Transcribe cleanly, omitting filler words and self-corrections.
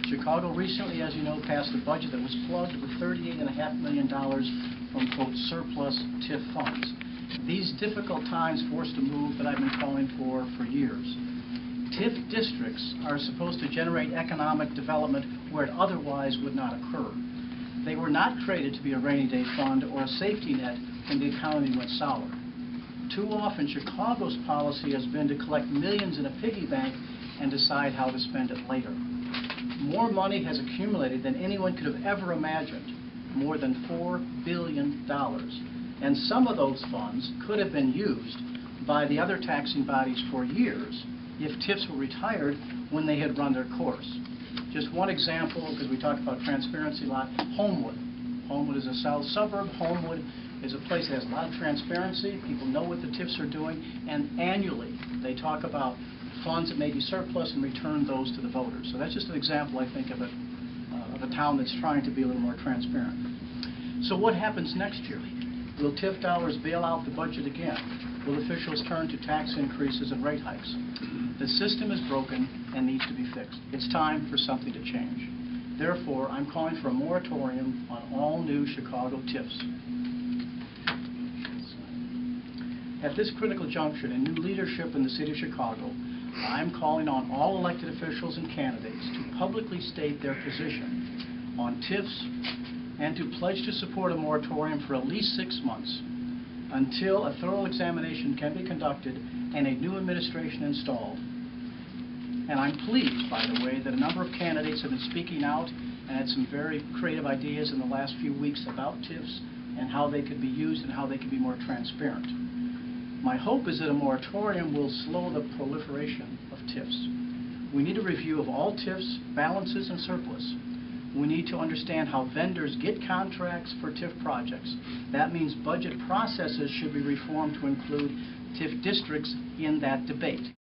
Chicago recently, as you know, passed a budget that was plugged with $38.5 million from, quote, surplus TIF funds. These difficult times forced a move that I've been calling for years. TIF districts are supposed to generate economic development where it otherwise would not occur. They were not created to be a rainy day fund or a safety net when the economy went sour. Too often, Chicago's policy has been to collect millions in a piggy bank and decide how to spend it later. More money has accumulated than anyone could have ever imagined, more than $4 billion. And some of those funds could have been used by the other taxing bodies for years if TIFs were retired when they had run their course. Just one example, because we talked about transparency a lot, Homewood. Homewood is a south suburb. Homewood is a place that has a lot of transparency. People know what the TIFs are doing, and annually they talk about funds that may be surplus and return those to the voters. So that's just an example, I think, of a town that's trying to be a little more transparent. So what happens next year? Will TIF dollars bail out the budget again? Will officials turn to tax increases and rate hikes? The system is broken and needs to be fixed. It's time for something to change. Therefore, I'm calling for a moratorium on all new Chicago TIFs. At this critical juncture in new leadership in the city of Chicago, I'm calling on all elected officials and candidates to publicly state their position on TIFs and to pledge to support a moratorium for at least 6 months until a thorough examination can be conducted and a new administration installed. And I'm pleased, by the way, that a number of candidates have been speaking out and had some very creative ideas in the last few weeks about TIFs and how they could be used and how they could be more transparent. My hope is that a moratorium will slow the proliferation of TIFs. We need a review of all TIFs, balances, and surplus. We need to understand how vendors get contracts for TIF projects. That means budget processes should be reformed to include TIF districts in that debate.